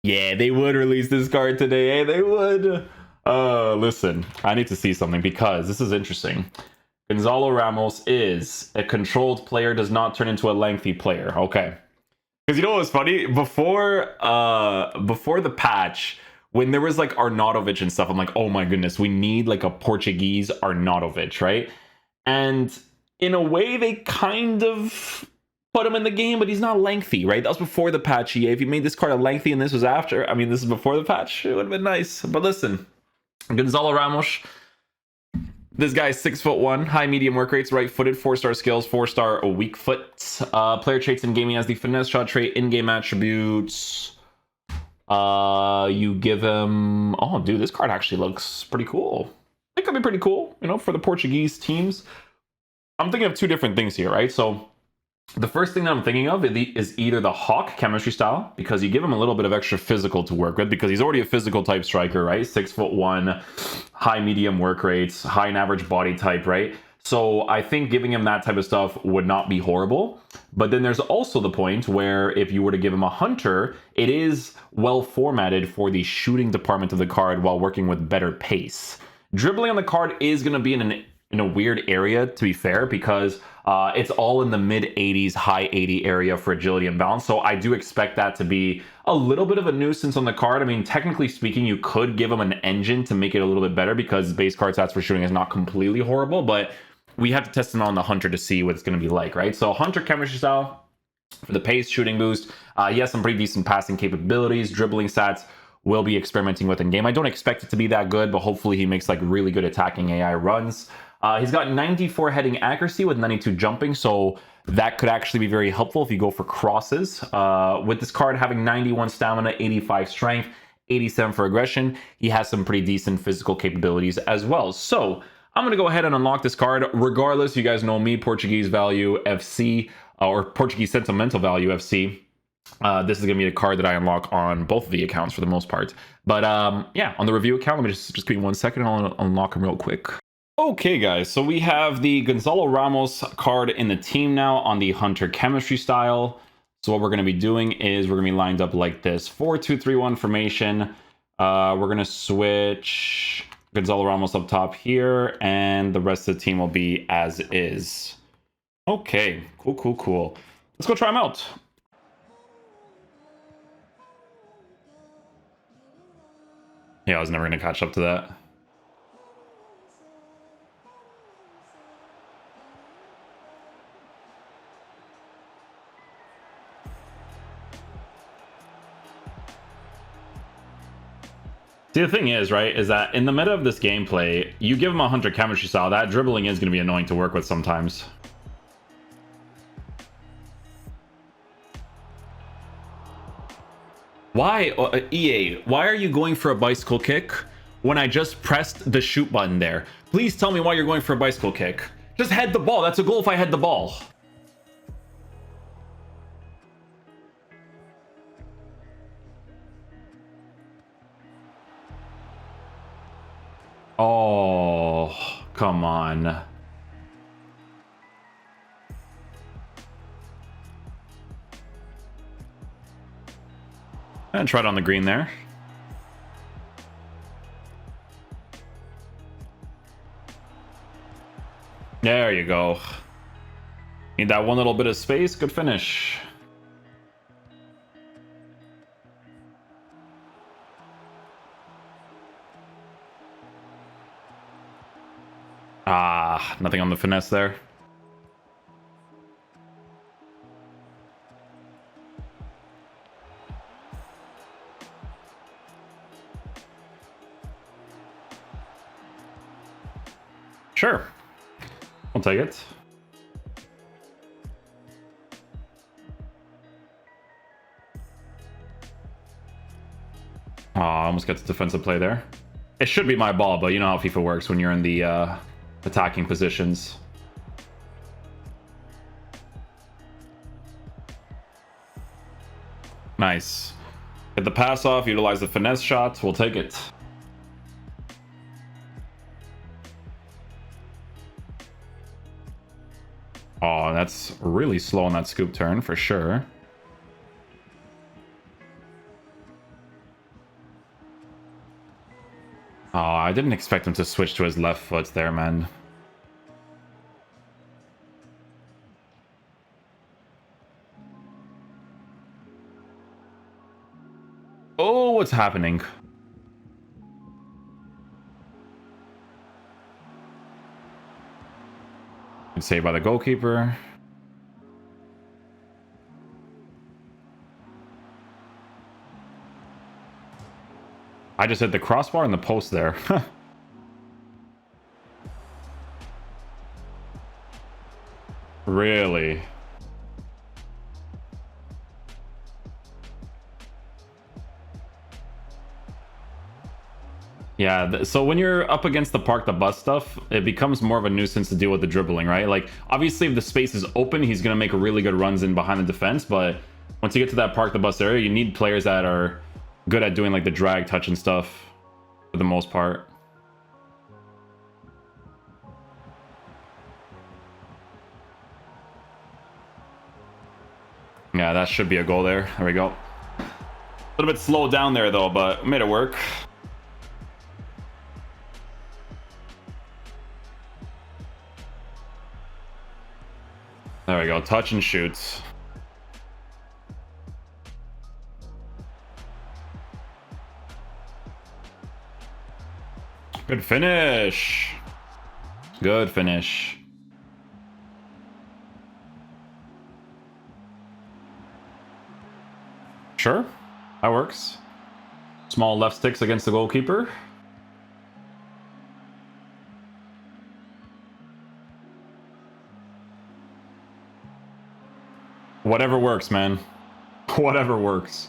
Yeah, they would release this card today. Hey, they would. Listen, I need to see something because this is interesting. Goncalo Ramos is a controlled player, does not turn into a lengthy player. Okay. Because you know what was funny? Before the patch, when there was like Arnautovic and stuff, I'm like, oh my goodness, we need like a Portuguese Arnautovic, right? And in a way, they kind of put him in the game, but he's not lengthy, right? That was before the patch. EA. If you made this card a lengthy and this was after, I mean, this is before the patch, it would have been nice. But listen, Goncalo Ramos, this guy's 6'1", high medium work rates, right-footed, 4-star skills, 4-star weak foot. Player traits in gaming has the finesse shot trait, in-game attributes. You give him. Oh, dude, this card actually looks pretty cool. It could be pretty cool, you know, for the Portuguese teams. I'm thinking of two different things here, right? So the first thing that I'm thinking of is either the Hawk chemistry style, because you give him a little bit of extra physical to work with, because he's already a physical type striker, right? 6'1", high medium work rates, high and average body type, right? So I think giving him that type of stuff would not be horrible. But then there's also the point where if you were to give him a hunter, it is well formatted for the shooting department of the card while working with better pace. Dribbling on the card is going to be in a weird area, to be fair, because it's all in the mid 80s, high 80 area for agility and balance. So I do expect that to be a little bit of a nuisance on the card. I mean, technically speaking, you could give him an engine to make it a little bit better because base card stats for shooting is not completely horrible, but we have to test him on the hunter to see what it's going to be like, right? So hunter chemistry style for the pace shooting boost. He has some pretty decent passing capabilities, dribbling stats. Will be experimenting with in game. I don't expect it to be that good, but hopefully he makes like really good attacking AI runs. He's got 94 heading accuracy with 92 jumping, so that could actually be very helpful if you go for crosses. With this card having 91 stamina, 85 strength, 87 for aggression, he has some pretty decent physical capabilities as well. So I'm going to go ahead and unlock this card. Regardless, you guys know me, Portuguese Value FC, or Portuguese Sentimental Value FC. This is going to be a card that I unlock on both of the accounts for the most part. But yeah, on the review account, let me just give me 1 second. I'll unlock him real quick. Okay, guys, so we have the Goncalo Ramos card in the team now on the Hunter chemistry style. So what we're going to be doing is we're going to be lined up like this. 4-2-3-1 formation. We're going to switch Goncalo Ramos up top here, and the rest of the team will be as is. Okay, cool. Let's go try him out. Yeah, I was never going to catch up to that. See, the thing is, right, is that in the meta of this gameplay, you give him a hunter chemistry style, that dribbling is going to be annoying to work with sometimes. Why, EA, why are you going for a bicycle kick when I just pressed the shoot button there? Please tell me why you're going for a bicycle kick. Just head the ball. That's a goal if I head the ball. Oh, come on. And try it on the green there. There you go. Need that one little bit of space. Good finish. Ah, nothing on the finesse there. Sure. I'll take it. Oh, I almost got the defensive play there. It should be my ball, but you know how FIFA works when you're in the attacking positions. Nice. Get the pass off, utilize the finesse shot. We'll take it. Oh, that's really slow on that scoop turn for sure. Oh, I didn't expect him to switch to his left foot there, man. Oh, what's happening? Good save by the goalkeeper. I just hit the crossbar and the post there. Really? Yeah, so when you're up against the park the bus stuff, it becomes more of a nuisance to deal with the dribbling, right? Like, obviously, if the space is open, he's going to make really good runs in behind the defense, but once you get to that park the bus area, you need players that are good at doing, like, the drag, touch, and stuff for the most part. Yeah, that should be a goal there. There we go. A little bit slowed down there, though, but made it work. There we go. Touch and shoots. Good finish. Good finish. Sure. That works. Small left sticks against the goalkeeper. Whatever works, man. Whatever works.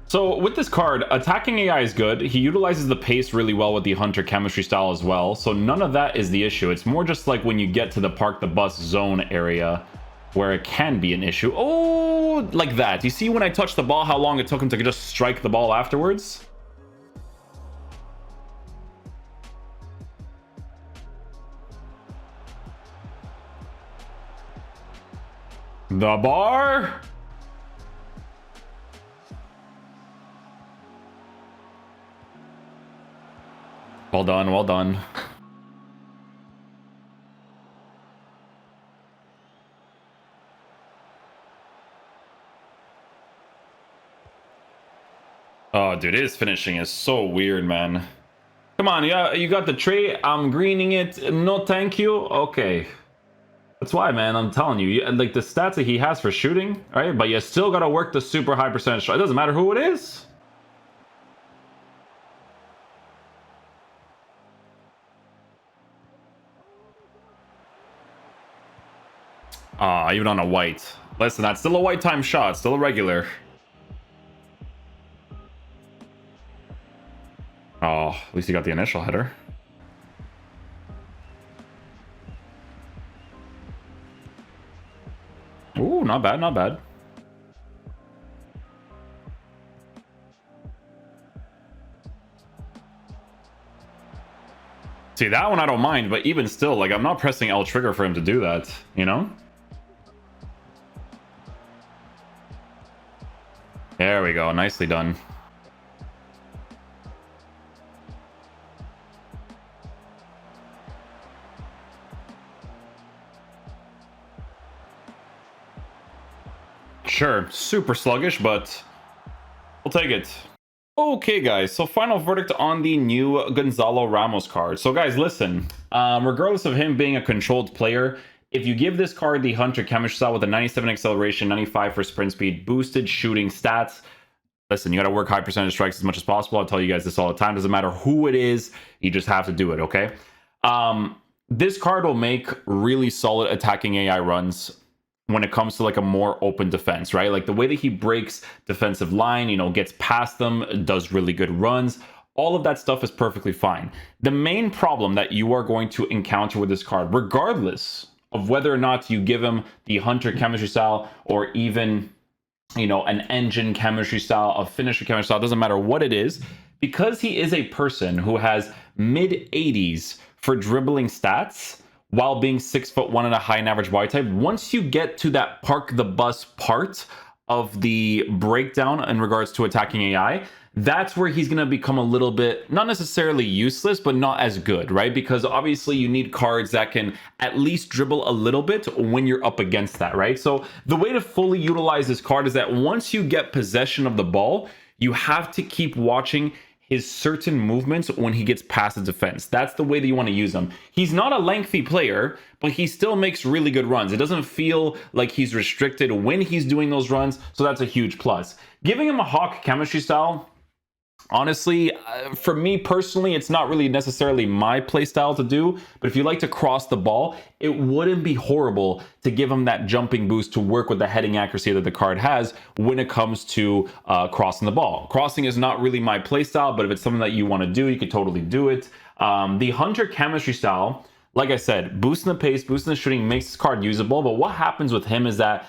So with this card, attacking AI is good. He utilizes the pace really well with the Hunter chemistry style as well. So none of that is the issue. It's more just like when you get to the park the bus zone area where it can be an issue. Oh, like that. You see when I touched the ball, how long it took him to just strike the ball afterwards? The bar? Well done, well done. Oh, dude, his finishing is so weird, man. Come on, yeah, you got the tray. I'm greening it. No, thank you. Okay. That's why, man, I'm telling you, like the stats that he has for shooting, right? But you still got to work the super high percentage shot. It doesn't matter who it is. Ah, even on a white. Listen, that's still a white time shot. Still a regular. Oh, at least he got the initial header. Ooh, not bad, not bad. See, that one I don't mind, but even still, like, I'm not pressing L trigger for him to do that, you know? There we go, nicely done. Sure, super sluggish, but we'll take it. Okay, guys, so final verdict on the new Goncalo Ramos card. So, guys, listen, regardless of him being a controlled player, if you give this card the Hunter chemistry style with a 97 acceleration, 95 for sprint speed, boosted shooting stats, listen, you got to work high percentage strikes as much as possible. I'll tell you guys this all the time. Doesn't matter who it is, you just have to do it, okay? This card will make really solid attacking AI runs when it comes to like a more open defense, right? Like the way that he breaks defensive line, you know, gets past them, does really good runs. All of that stuff is perfectly fine. The main problem that you are going to encounter with this card, regardless of whether or not you give him the Hunter chemistry style or even, you know, an engine chemistry style, a finisher chemistry style, doesn't matter what it is, because he is a person who has mid 80s for dribbling stats. while being 6'1" and a high and average body type. Once you get to that park the bus part of the breakdown in regards to attacking AI, that's where he's going to become a little bit, not necessarily useless, but not as good, right? Because obviously you need cards that can at least dribble a little bit when you're up against that, right? So the way to fully utilize this card is that once you get possession of the ball, you have to keep watching his certain movements when he gets past the defense. That's the way that you want to use him. He's not a lengthy player, but he still makes really good runs. It doesn't feel like he's restricted when he's doing those runs, so that's a huge plus. Giving him a Hawk chemistry style, honestly, for me personally, it's not really necessarily my playstyle to do, but if you like to cross the ball, it wouldn't be horrible to give him that jumping boost to work with the heading accuracy that the card has when it comes to crossing the ball. Crossing is not really my playstyle, but if it's something that you want to do, you could totally do it. The Hunter chemistry style, like I said, boosting the pace, boosting the shooting makes this card usable, but what happens with him is that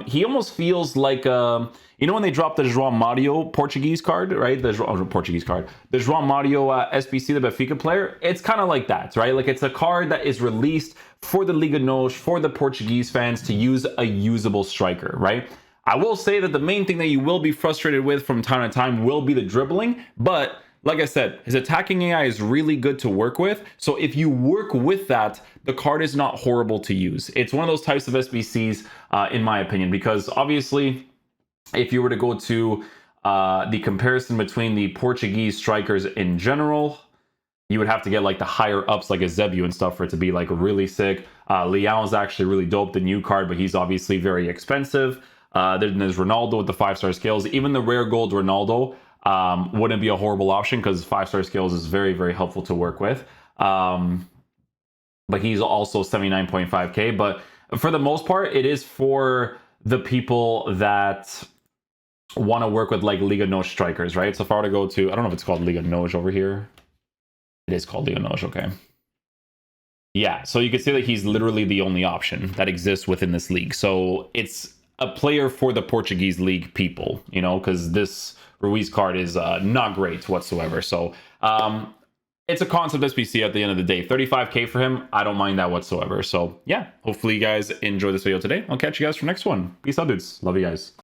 he almost feels like, you know, when they dropped the João Mario Portuguese card, right? The Portuguese card, the João Mario SBC, the Benfica player. It's kind of like that, right? Like it's a card that is released for the Liga NOS, for the Portuguese fans to use a usable striker, right? I will say that the main thing that you will be frustrated with from time to time will be the dribbling, but like I said, his attacking AI is really good to work with. So if you work with that, the card is not horrible to use. It's one of those types of SBCs, in my opinion, because obviously, if you were to go to the comparison between the Portuguese strikers in general, you would have to get like the higher ups like a Zebu and stuff for it to be like really sick. Leão is actually really dope, the new card, but he's obviously very expensive. Then there's Ronaldo with the 5-star skills. Even the rare gold Ronaldo wouldn't be a horrible option because 5-star skills is very, very helpful to work with. But he's also 79.5k. But for the most part, it is for the people that want to work with like Liga NOS strikers, right? So if I were to go to, I don't know if it's called Liga NOS over here. It is called Liga NOS, okay. Yeah, so you can see that he's literally the only option that exists within this league. So it's a player for the Portuguese league people, you know, because this Ruiz card is not great whatsoever. So it's a concept SBC at the end of the day. 35k for him, I don't mind that whatsoever. So yeah, hopefully you guys enjoy this video today. I'll catch you guys for next one. Peace out, dudes. Love you guys.